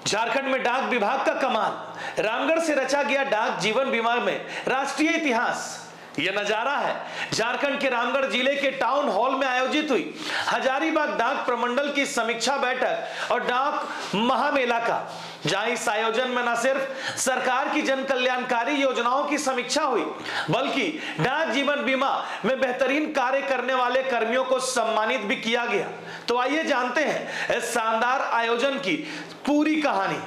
झारखंड में डाक विभाग का कमाल, रामगढ़ से रचा गया डाक जीवन बीमा में राष्ट्रीय इतिहास। यह नजारा है झारखंड के रामगढ़ जिले के टाउन हॉल में आयोजित हुई हजारीबाग डाक प्रमंडल की समीक्षा बैठक और डाक महामेला का, जहां इस आयोजन में न सिर्फ सरकार की जन कल्याणकारी योजनाओं की समीक्षा हुई, बल्कि डाक जीवन बीमा में बेहतरीन कार्य करने वाले कर्मियों को सम्मानित भी किया गया। तो आइए जानते हैं इस शानदार आयोजन की पूरी कहानी।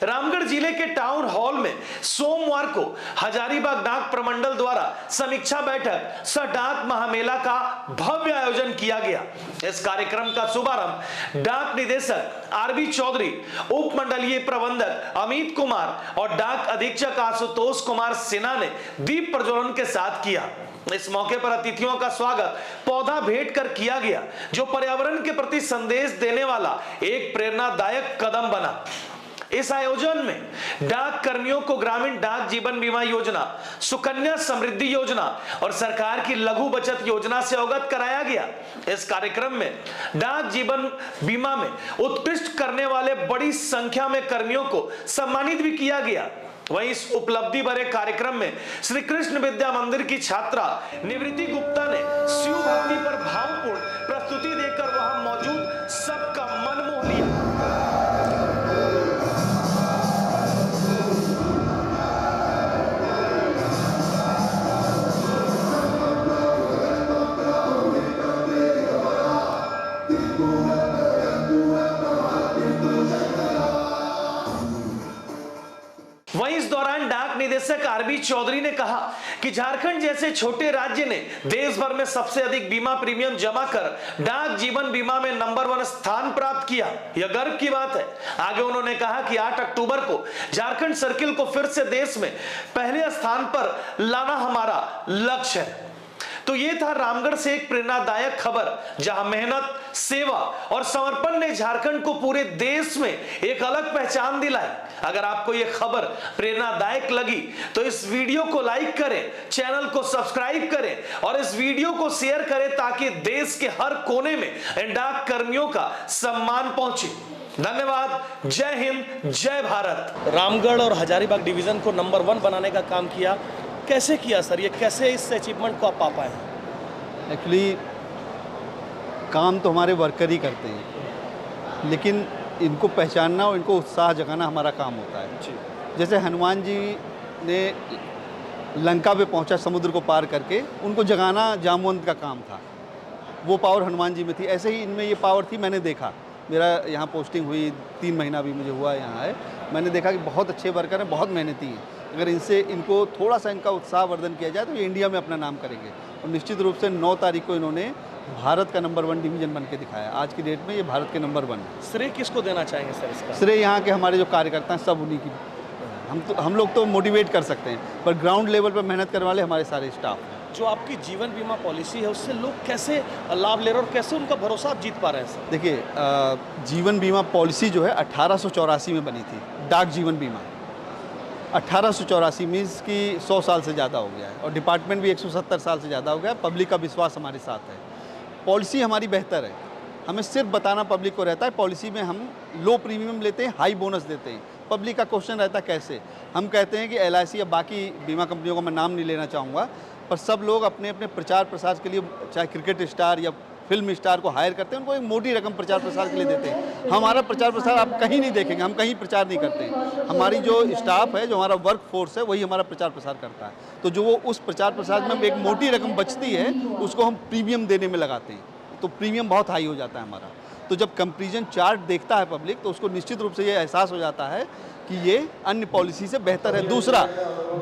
रामगढ़ जिले के टाउन हॉल में सोमवार को हजारीबाग डाक प्रमंडल द्वारा समीक्षा बैठक सह डाक महामेला का भव्य आयोजन किया गया। इस कार्यक्रम का शुभारंभ डाक निदेशक आरबी चौधरी, उप मंडलीय प्रबंधक अमित कुमार और डाक अधीक्षक आशुतोष कुमार सिन्हा ने दीप प्रज्वलन के साथ किया। इस मौके पर अतिथियों का स्वागत पौधा भेंट कर किया गया, जो पर्यावरण के प्रति संदेश देने वाला एक प्रेरणादायक कदम बना। इस आयोजन में डाक कर्मियों को ग्रामीण डाक जीवन बीमा योजना, सुकन्या समृद्धि योजना और सरकार की लघु बचत योजना से अवगत कराया गया। इस कार्यक्रम में डाक जीवन बीमा में उत्कृष्ट करने वाले बड़ी संख्या में कर्मियों को सम्मानित भी किया गया। वहीं इस उपलब्धि भरे कार्यक्रम में श्री कृष्ण विद्या मंदिर की छात्रा निवृत्ति गुप्ता ने शिव भक्ति पर भावपूर्ण प्रस्तुति देकर वहां मौजूद सबका मन मोह लिया। वहीं इस दौरान डाक निदेशक आरबी चौधरी ने कहा कि झारखंड जैसे छोटे राज्य ने देश भर में सबसे अधिक बीमा प्रीमियम जमा कर डाक जीवन बीमा में नंबर 1 स्थान प्राप्त किया। यह गर्व की बात है। आगे उन्होंने कहा कि 8 अक्टूबर को झारखंड सर्किल को फिर से देश में पहले स्थान पर लाना हमारा लक्ष्य है। तो ये था रामगढ़ से एक प्रेरणादायक खबर, जहां मेहनत, सेवा और समर्पण ने झारखंड को पूरे देश में एक अलग पहचान दिलाई। अगर आपको ये खबर प्रेरणादायक लगी तो इस वीडियो को लाइक करें, चैनल को सब्सक्राइब करें और इस वीडियो को शेयर करें, ताकि देश के हर कोने में इन डाक कर्मियों का सम्मान पहुंचे। धन्यवाद। जय हिंद, जय भारत। रामगढ़ और हजारीबाग डिवीजन को नंबर 1 बनाने का काम किया, कैसे किया सर? ये कैसे इस अचीवमेंट को आप पा पाए? एक्चुअली काम तो हमारे वर्कर ही करते हैं, लेकिन इनको पहचानना और इनको उत्साह जगाना हमारा काम होता है। जैसे हनुमान जी ने लंका पे पहुंचा समुद्र को पार करके, उनको जगाना जामवंत का काम था। वो पावर हनुमान जी में थी। ऐसे ही इनमें ये पावर थी। मैंने देखा, मेरा यहाँ पोस्टिंग हुई 3 महीना भी मुझे हुआ यहाँ है। मैंने देखा कि बहुत अच्छे वर्कर हैं, बहुत मेहनती हैं। अगर इनको थोड़ा सा इनका उत्साहवर्धन किया जाए तो ये इंडिया में अपना नाम करेंगे। और निश्चित रूप से 9 तारीख को इन्होंने भारत का नंबर 1 डिवीजन बन के दिखाया। आज की डेट में ये भारत के नंबर 1 है। श्रेय किसको देना चाहेंगे सर इसका? श्रेय यहाँ के हमारे जो कार्यकर्ता हैं, सब उन्हीं की। हम लोग तो मोटिवेट कर सकते हैं, पर ग्राउंड लेवल पर मेहनत करने वाले हमारे सारे स्टाफ हैं। जो आपकी जीवन बीमा पॉलिसी है, उससे लोग कैसे लाभ ले रहे और कैसे उनका भरोसा आप जीत पा रहे हैं सर? देखिए, जीवन बीमा पॉलिसी जो है 1884 में बनी थी। डाक जीवन बीमा 1884 मीन्स कि 100 साल से ज़्यादा हो गया है, और डिपार्टमेंट भी 170 साल से ज़्यादा हो गया है। पब्लिक का विश्वास हमारे साथ है। पॉलिसी हमारी बेहतर है। हमें सिर्फ बताना पब्लिक को रहता है, पॉलिसी में हम लो प्रीमियम लेते हैं, हाई बोनस देते हैं। पब्लिक का क्वेश्चन रहता है कैसे। हम कहते हैं कि LIC या बाकी बीमा कंपनियों का मैं नाम नहीं लेना चाहूँगा, पर सब लोग अपने अपने प्रचार प्रसार के लिए, चाहे क्रिकेट स्टार या फिल्म स्टार को हायर करते हैं, उनको एक मोटी रकम प्रचार प्रसार के लिए देते हैं। हमारा प्रचार प्रसार आप कहीं नहीं देखेंगे, हम कहीं प्रचार नहीं करते। हमारी जो स्टाफ है, जो हमारा वर्क फोर्स है, वही हमारा प्रचार प्रसार करता है। तो जो वो उस प्रचार प्रसार में एक मोटी रकम बचती है, उसको हम प्रीमियम देने में लगाते हैं, तो प्रीमियम बहुत हाई हो जाता है हमारा। तो जब कंपैरिजन चार्ट देखता है पब्लिक, तो उसको निश्चित रूप से ये एहसास हो जाता है कि ये अन्य पॉलिसी से बेहतर है। दूसरा,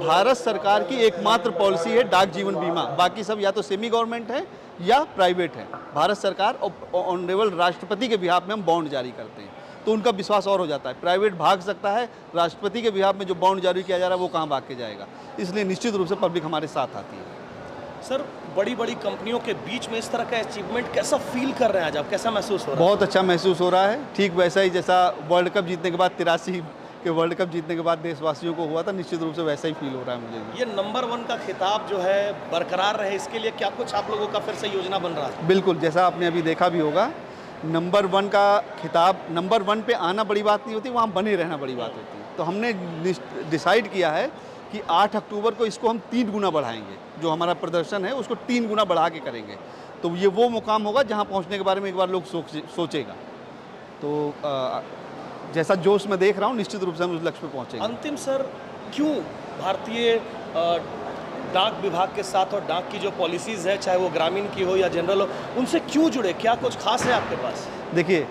भारत सरकार की एकमात्र पॉलिसी है डाक जीवन बीमा। बाकी सब या तो सेमी गवर्नमेंट है या प्राइवेट है। भारत सरकार और ऑनरेबल राष्ट्रपति के बिहाफ में हम बॉन्ड जारी करते हैं, तो उनका विश्वास और हो जाता है। प्राइवेट भाग सकता है, राष्ट्रपति के बिहाफ में जो बॉन्ड जारी किया जा रहा है वो कहाँ भाग के जाएगा। इसलिए निश्चित रूप से पब्लिक हमारे साथ आती है। सर, बड़ी बड़ी कंपनियों के बीच में इस तरह का अचीवमेंट कैसा फील कर रहे हैं आज आप? कैसा महसूस हो रहा है? बहुत अच्छा महसूस हो रहा है। ठीक वैसा ही जैसा वर्ल्ड कप जीतने के बाद 83 के वर्ल्ड कप जीतने के बाद देशवासियों को हुआ था, निश्चित रूप से वैसा ही फील हो रहा है मुझे। ये नंबर 1 का खिताब जो है बरकरार रहे, इसके लिए क्या कुछ आप लोगों का फिर से योजना बन रहा है? बिल्कुल, जैसा आपने अभी देखा भी होगा नंबर 1 का खिताब, नंबर 1 पे आना बड़ी बात नहीं होती, वहाँ बने रहना बड़ी बात होती है। तो हमने डिसाइड किया है कि 8 अक्टूबर को इसको हम 3 गुना बढ़ाएंगे, जो हमारा प्रदर्शन है उसको 3 गुना बढ़ा के करेंगे। तो ये वो मुकाम होगा जहाँ पहुँचने के बारे में एक बार लोग सोचेगा। तो जैसा जोश मैं देख रहा हूँ, निश्चित रूप से हम उस लक्ष्य पे पहुँचेंगे। अंतिम सर, क्यों भारतीय डाक विभाग के साथ और डाक की जो पॉलिसीज़ है, चाहे वो ग्रामीण की हो या जनरल हो, उनसे क्यों जुड़े? क्या कुछ खास है आपके पास? देखिए,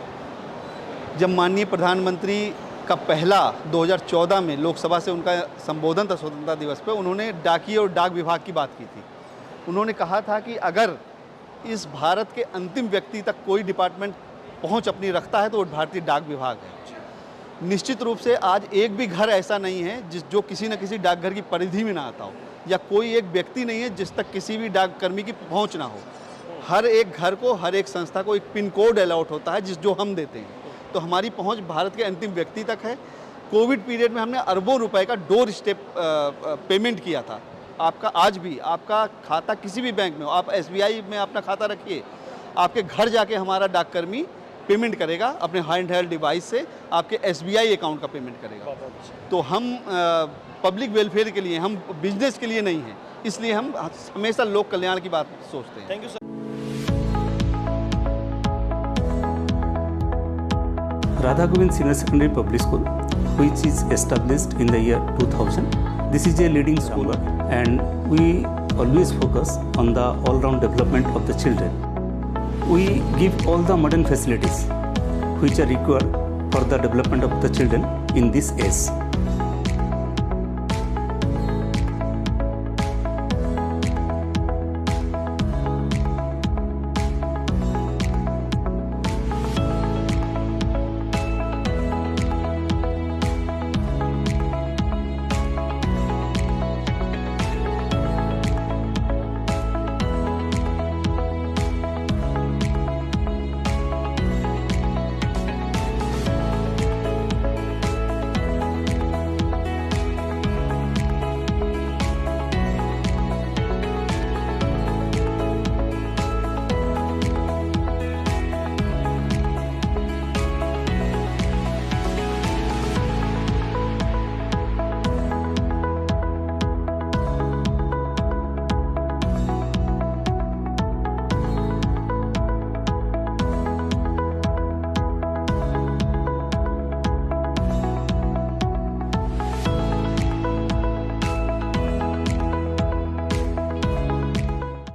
जब माननीय प्रधानमंत्री का पहला 2014 में लोकसभा से उनका संबोधन था स्वतंत्रता दिवस पे, उन्होंने डाकिए और डाक विभाग की बात की थी। उन्होंने कहा था कि अगर इस भारत के अंतिम व्यक्ति तक कोई डिपार्टमेंट पहुंच अपनी रखता है तो वो भारतीय डाक विभाग है। निश्चित रूप से आज एक भी घर ऐसा नहीं है जो किसी न किसी डाकघर की परिधि में ना आता हो, या कोई एक व्यक्ति नहीं है जिस तक किसी भी डाककर्मी की पहुंच ना हो। हर एक घर को, हर एक संस्था को एक पिन कोड अलॉट होता है जो हम देते हैं। तो हमारी पहुंच भारत के अंतिम व्यक्ति तक है। कोविड पीरियड में हमने अरबों रुपए का डोर स्टेप पेमेंट किया था। आपका आज भी आपका खाता किसी भी बैंक में हो, आप SBI में अपना खाता रखिए, आपके घर जाके हमारा डाककर्मी पेमेंट करेगा, अपने हैंड हेल्ड डिवाइस से आपके SBI अकाउंट का पेमेंट करेगा। तो हम पब्लिक वेलफेयर के लिए, हम बिजनेस के लिए नहीं हैं, इसलिए हम हमेशा लोक कल्याण की बात सोचते हैं। Thank you sir. Radha Govind Senior Secondary Public School, which is established in the year 2000. This is a leading school and we always focus on the all-round development of the children. We give all the modern facilities which are required for the development of the children in this age.